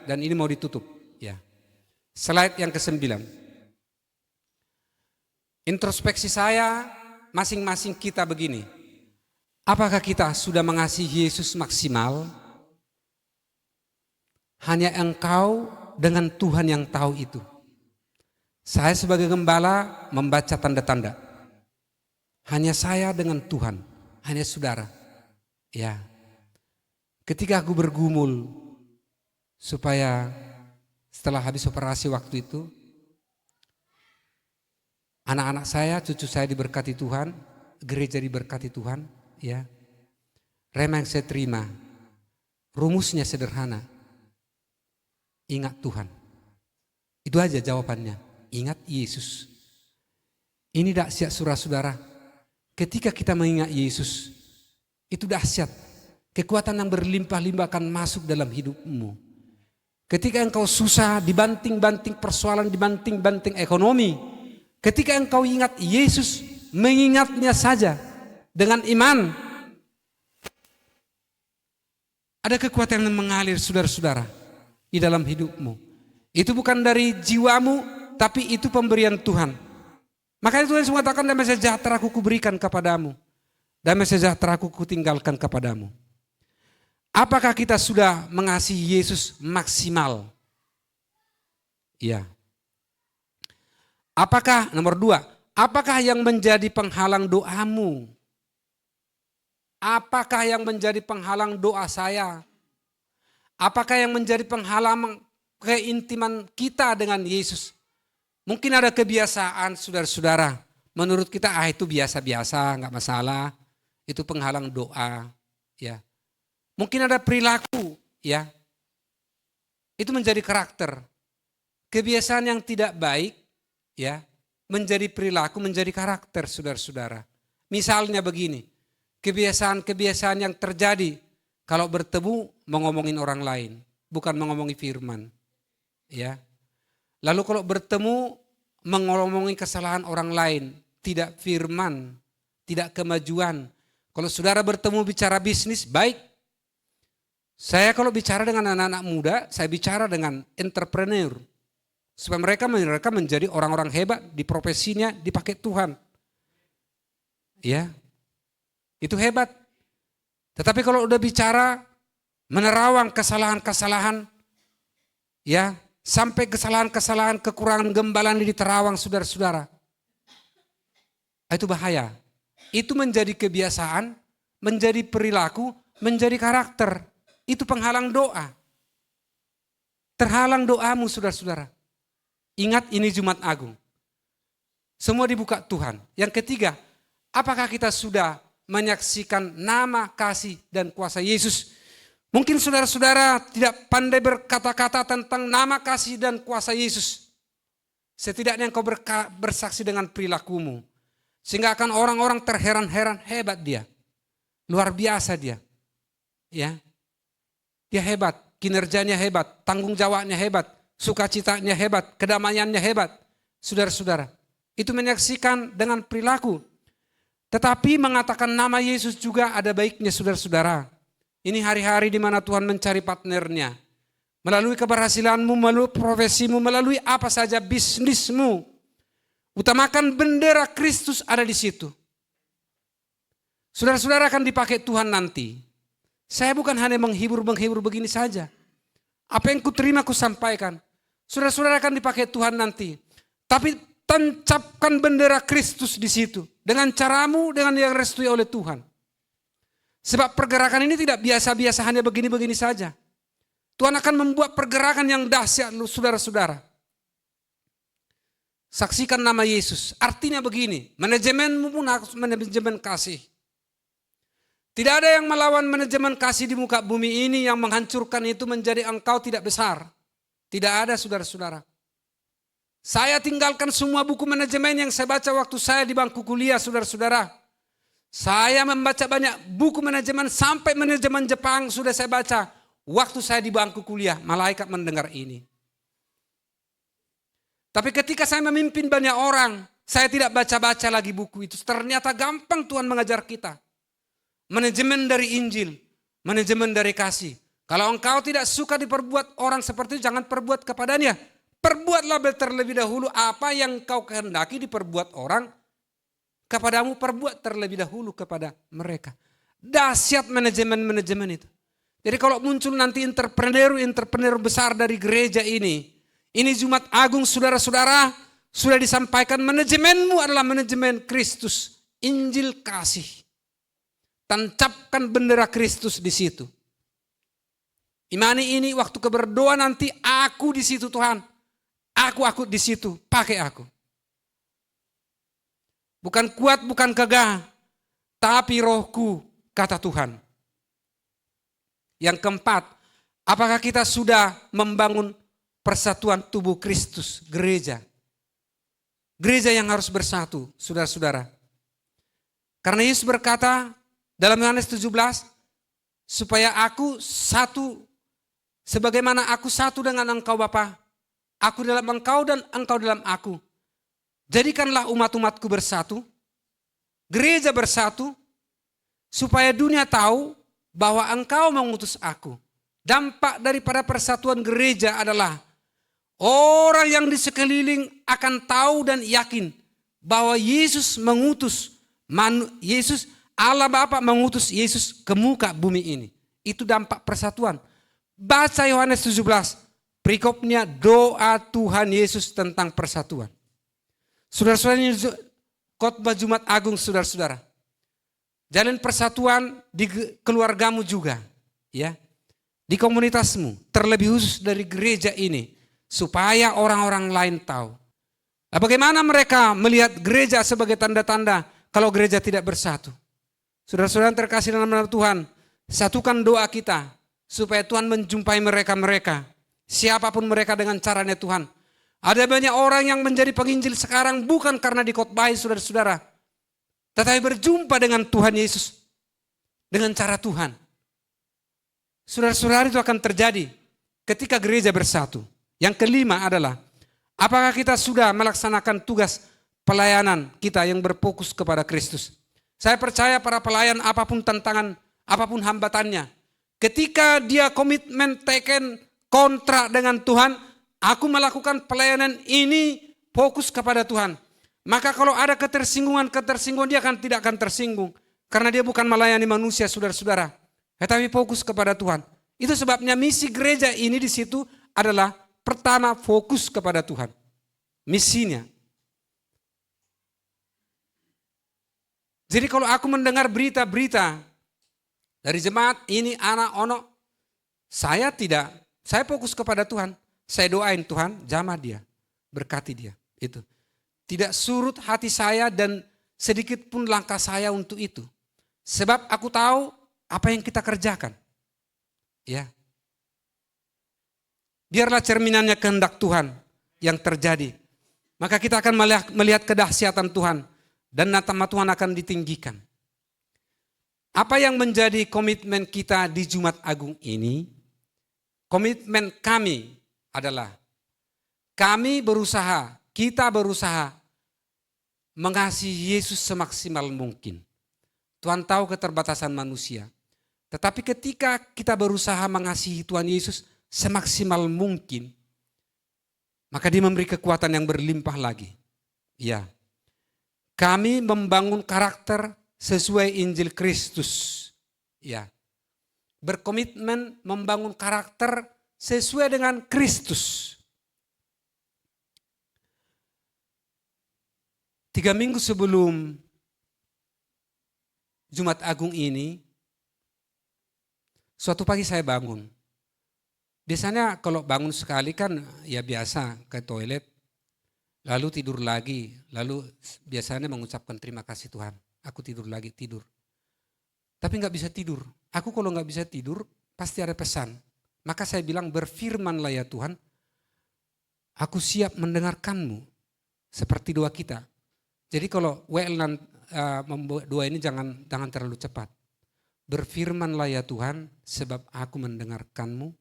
dan ini mau ditutup, ya. Slide yang ke-9. Introspeksi saya masing-masing kita begini. Apakah kita sudah mengasihi Yesus maksimal? Hanya engkau dengan Tuhan yang tahu itu. Saya sebagai gembala membaca tanda-tanda. Hanya saya dengan Tuhan, hanya saudara. Ya. Ketika aku bergumul supaya setelah habis operasi waktu itu, anak-anak saya, cucu saya diberkati Tuhan, gereja diberkati Tuhan, ya. Rema yang saya terima, rumusnya sederhana. Ingat Tuhan. Itu aja jawabannya. Ingat Yesus. Ini dahsyat saudara-saudara. Ketika kita mengingat Yesus, itu dahsyat. Kekuatan yang berlimpah-limpah akan masuk dalam hidupmu. Ketika engkau susah, dibanting-banting persoalan, dibanting-banting ekonomi. Ketika engkau ingat Yesus, mengingatnya saja dengan iman. Ada kekuatan yang mengalir saudara-saudara di dalam hidupmu. Itu bukan dari jiwamu, tapi itu pemberian Tuhan. Makanya Tuhan mengatakan, damai sejahtera aku kuberikan kepadamu. Damai sejahtera aku kutinggalkan kepadamu. Apakah kita sudah mengasihi Yesus maksimal? Ya. Apakah, nomor 2, apakah yang menjadi penghalang doamu? Apakah yang menjadi penghalang doa saya? Apakah yang menjadi penghalang keintiman kita dengan Yesus? Mungkin ada kebiasaan saudara-saudara. Menurut kita itu biasa-biasa, nggak masalah. Itu penghalang doa. Ya. Mungkin ada perilaku, ya. Itu menjadi karakter. Kebiasaan yang tidak baik, ya, menjadi perilaku, menjadi karakter saudara-saudara. Misalnya begini, kebiasaan-kebiasaan yang terjadi kalau bertemu mengomongin orang lain, bukan mengomongi firman. Ya. Lalu kalau bertemu mengomongin kesalahan orang lain, tidak firman, tidak kemajuan. Kalau saudara bertemu bicara bisnis, baik. Saya kalau bicara dengan anak-anak muda, saya bicara dengan entrepreneur. Supaya mereka menjadi orang-orang hebat di profesinya, dipakai Tuhan. Ya, itu hebat. Tetapi kalau udah bicara menerawang kesalahan-kesalahan, ya, sampai kesalahan-kesalahan kekurangan gembalaan di terawang saudara-saudara. Itu bahaya. Itu menjadi kebiasaan, menjadi perilaku, menjadi karakter. Itu penghalang doa. Terhalang doamu saudara-saudara. Ingat ini Jumat Agung. Semua dibuka Tuhan. Yang ketiga, apakah kita sudah menyaksikan nama, kasih, dan kuasa Yesus? Mungkin saudara-saudara tidak pandai berkata-kata tentang nama, kasih, dan kuasa Yesus. Setidaknya engkau bersaksi dengan perilakumu. Sehingga akan orang-orang terheran-heran, hebat dia. Luar biasa dia. Ya. Dia hebat, kinerjanya hebat, tanggung jawabnya hebat, sukacitanya hebat, kedamaiannya hebat. Saudara-saudara, itu menyaksikan dengan perilaku. Tetapi mengatakan nama Yesus juga ada baiknya saudara-saudara. Ini hari-hari di mana Tuhan mencari partnernya. Melalui keberhasilanmu, melalui profesimu, melalui apa saja bisnismu. Utamakan bendera Kristus ada di situ. Saudara-saudara akan dipakai Tuhan nanti. Saya bukan hanya menghibur begini saja. Apa yang kuterima kusampaikan. Saudara-saudara akan dipakai Tuhan nanti. Tapi tancapkan bendera Kristus di situ. Dengan caramu, dengan yang restui oleh Tuhan. Sebab pergerakan ini tidak biasa-biasa hanya begini-begini saja. Tuhan akan membuat pergerakan yang dahsyat saudara-saudara. Saksikan nama Yesus. Artinya begini, manajemenmu pun harus manajemen kasih. Tidak ada yang melawan manajemen kasih di muka bumi ini yang menghancurkan itu menjadi engkau tidak besar. Tidak ada saudara-saudara. Saya tinggalkan semua buku manajemen yang saya baca waktu saya di bangku kuliah saudara-saudara. Saya membaca banyak buku manajemen sampai manajemen Jepang sudah saya baca. Waktu saya di bangku kuliah, malaikat mendengar ini. Tapi ketika saya memimpin banyak orang, saya tidak baca-baca lagi buku itu. Ternyata gampang Tuhan mengajar kita. Manajemen dari Injil, manajemen dari kasih. Kalau engkau tidak suka diperbuat orang seperti itu, jangan perbuat kepadanya. Perbuatlah terlebih dahulu apa yang kau kehendaki diperbuat orang. Kepadamu perbuat terlebih dahulu kepada mereka. Dahsyat manajemen-manajemen itu. Jadi kalau muncul nanti entrepreneur besar dari gereja ini Jumat Agung saudara-saudara, sudah disampaikan manajemenmu adalah manajemen Kristus, Injil kasih. Tancapkan bendera Kristus di situ. Imani ini waktu berdoa nanti aku di situ Tuhan. Aku di situ, pakai aku. Bukan kuat, bukan gagah, tapi rohku, kata Tuhan. Yang keempat, apakah kita sudah membangun persatuan tubuh Kristus, gereja? Gereja yang harus bersatu, saudara-saudara. Karena Yesus berkata dalam Yohanes 17, supaya aku satu, sebagaimana aku satu dengan engkau Bapa, aku dalam engkau dan engkau dalam aku. Jadikanlah umat-umatku bersatu, gereja bersatu, supaya dunia tahu bahwa engkau mengutus aku. Dampak daripada persatuan gereja adalah orang yang di sekeliling akan tahu dan yakin bahwa Yesus mengutus, Allah Bapa mengutus Yesus ke muka bumi ini. Itu dampak persatuan. Baca Yohanes 17, perikopnya doa Tuhan Yesus tentang persatuan. Saudara-saudara, ini khotbah Jumat Agung, saudara-saudara. Jalin persatuan di keluargamu juga, ya, di komunitasmu, terlebih khusus dari gereja ini, supaya orang-orang lain tahu. Nah, bagaimana mereka melihat gereja sebagai tanda-tanda kalau gereja tidak bersatu? Saudara-saudara terkasih dalam nama Tuhan, satukan doa kita supaya Tuhan menjumpai mereka-mereka, siapapun mereka dengan caranya Tuhan. Ada banyak orang yang menjadi penginjil sekarang bukan karena dikhotbahi saudara-saudara, tetapi berjumpa dengan Tuhan Yesus dengan cara Tuhan. Saudara-saudara, itu akan terjadi ketika gereja bersatu. Yang kelima adalah, apakah kita sudah melaksanakan tugas pelayanan kita yang berfokus kepada Kristus? Saya percaya para pelayan, apapun tantangan, apapun hambatannya, ketika dia komitmen teken kontrak dengan Tuhan, aku melakukan pelayanan ini fokus kepada Tuhan. Maka kalau ada ketersinggungan dia tidak akan tersinggung. Karena dia bukan melayani manusia, saudara-saudara, tetapi fokus kepada Tuhan. Itu sebabnya misi gereja ini di situ adalah pertama fokus kepada Tuhan. Misinya. Jadi kalau aku mendengar berita-berita dari jemaat ini, anak ono, saya fokus kepada Tuhan. Saya doain Tuhan, jamah dia, berkati dia. Itu tidak surut hati saya dan sedikit pun langkah saya untuk itu. Sebab aku tahu apa yang kita kerjakan. Ya. Biarlah cerminannya kehendak Tuhan yang terjadi. Maka kita akan melihat kedahsyatan Tuhan dan nama Tuhan akan ditinggikan. Apa yang menjadi komitmen kita di Jumat Agung ini? Komitmen kami adalah kita berusaha mengasihi Yesus semaksimal mungkin. Tuhan tahu keterbatasan manusia. Tetapi ketika kita berusaha mengasihi Tuhan Yesus semaksimal mungkin, maka Dia memberi kekuatan yang berlimpah lagi. Ya. Kami membangun karakter sesuai Injil Kristus. Ya. Berkomitmen membangun karakter sesuai dengan Kristus. 3 minggu sebelum Jumat Agung ini, suatu pagi saya bangun. Biasanya kalau bangun sekali kan ya biasa ke toilet, lalu tidur lagi, lalu biasanya mengucapkan terima kasih Tuhan. Aku tidur lagi, tidur. Tapi nggak bisa tidur. Aku kalau nggak bisa tidur pasti ada pesan. Maka saya bilang, berfirmanlah ya Tuhan, aku siap mendengarkanmu seperti doa kita. Jadi kalau membuat doa ini jangan terlalu cepat. Berfirmanlah ya Tuhan, sebab aku mendengarkanmu.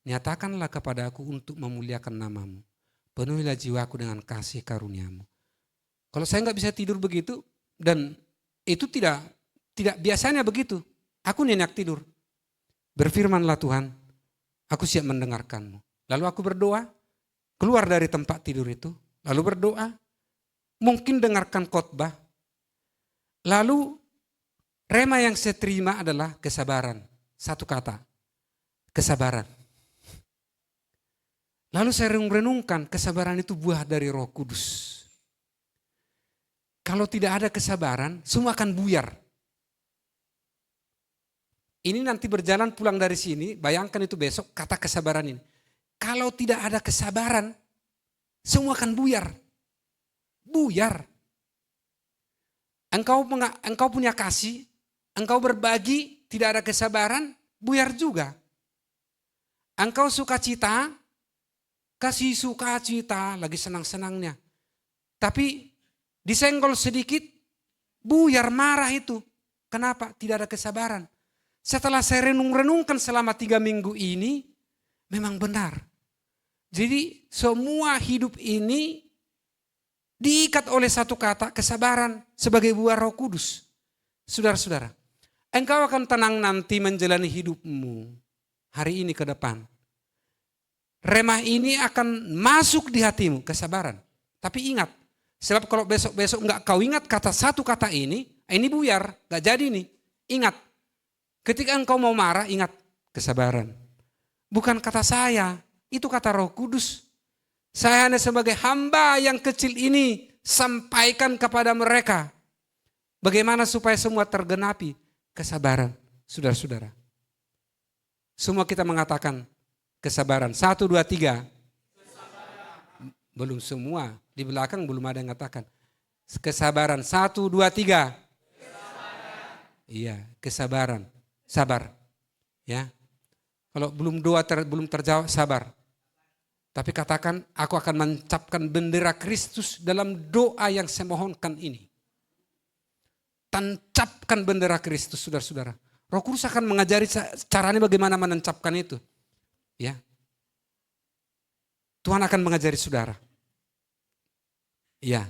Nyatakanlah kepada aku untuk memuliakan namamu. Penuhilah jiwaku dengan kasih karuniamu. Kalau saya nggak bisa tidur begitu, dan itu tidak biasanya begitu. Aku nyenyak tidur. Berfirmanlah Tuhan, aku siap mendengarkanmu. Lalu aku berdoa, keluar dari tempat tidur itu. Lalu berdoa, mungkin dengarkan khotbah. Lalu rema yang saya terima adalah kesabaran. Satu kata, kesabaran. Lalu saya renungkan, kesabaran itu buah dari Roh Kudus. Kalau tidak ada kesabaran, semua akan buyar. Ini nanti berjalan pulang dari sini, bayangkan itu besok kata kesabaran ini. Kalau tidak ada kesabaran, semua akan buyar. Buyar. Engkau punya kasih, engkau berbagi, tidak ada kesabaran, buyar juga. Engkau sukacita, kasih sukacita, lagi senang-senangnya. Tapi disenggol sedikit, buyar, marah itu. Kenapa? Tidak ada kesabaran. Setelah saya renungkan selama 3 minggu ini, memang benar. Jadi semua hidup ini diikat oleh satu kata, kesabaran sebagai buah Roh Kudus. Saudara-saudara, engkau akan tenang nanti menjalani hidupmu hari ini ke depan. Remah ini akan masuk di hatimu, kesabaran. Tapi ingat, sebab kalau besok-besok enggak kau ingat satu kata ini buyar, enggak jadi nih. Ingat, ketika engkau mau marah, ingat kesabaran. Bukan kata saya, itu kata Roh Kudus. Saya hanya sebagai hamba yang kecil ini, sampaikan kepada mereka. Bagaimana supaya semua tergenapi? Kesabaran, saudara-saudara. Semua kita mengatakan kesabaran. 1, 2, 3. Belum semua. Di belakang belum ada yang mengatakan. Kesabaran. 1, 2, 3. Iya, kesabaran. Sabar. Ya. Kalau belum doa belum terjawab, sabar. Tapi katakan, aku akan mencapkan bendera Kristus dalam doa yang saya mohonkan ini. Tancapkan bendera Kristus, saudara-saudara. Roh Kudus akan mengajari caranya bagaimana menancapkan itu. Ya. Tuhan akan mengajari saudara. Ya.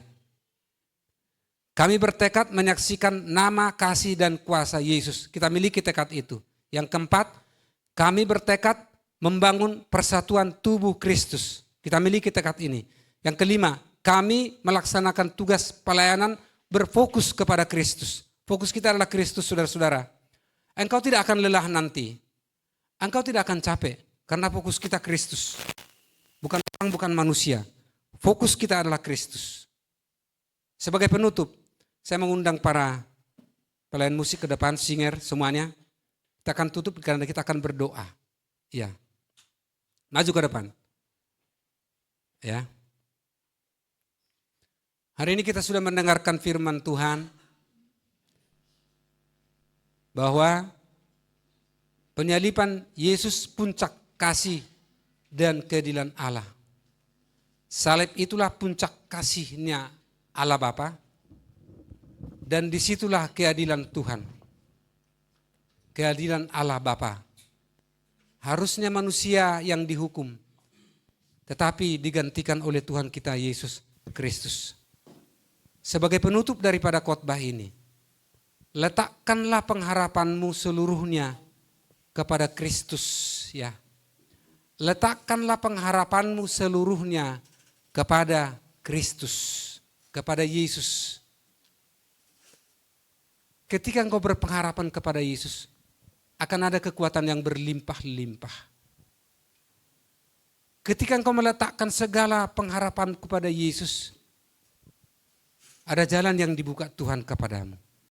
Kami bertekad menyaksikan nama, kasih, dan kuasa Yesus. Kita miliki tekad itu. Yang keempat, kami bertekad membangun persatuan tubuh Kristus. Kita miliki tekad ini. Yang kelima, kami melaksanakan tugas pelayanan berfokus kepada Kristus. Fokus kita adalah Kristus, saudara-saudara. Engkau tidak akan lelah nanti. Engkau tidak akan capek. Karena fokus kita Kristus. Bukan orang, bukan manusia. Fokus kita adalah Kristus. Sebagai penutup, saya mengundang para pelayan musik ke depan, singer semuanya. Kita akan tutup karena kita akan berdoa. Ya. Maju ke depan. Ya. Hari ini kita sudah mendengarkan firman Tuhan bahwa penyaliban Yesus puncak kasih dan keadilan Allah. Salib itulah puncak kasihnya Allah Bapa, dan disitulah keadilan Tuhan. Keadilan Allah Bapa. Harusnya manusia yang dihukum, tetapi digantikan oleh Tuhan kita Yesus Kristus. Sebagai penutup daripada khotbah ini, letakkanlah pengharapanmu seluruhnya kepada Kristus, ya. Letakkanlah pengharapanmu seluruhnya kepada Kristus, kepada Yesus. Ketika engkau berpengharapan kepada Yesus, akan ada kekuatan yang berlimpah-limpah. Ketika engkau meletakkan segala pengharapan kepada Yesus, ada jalan yang dibuka Tuhan kepadamu.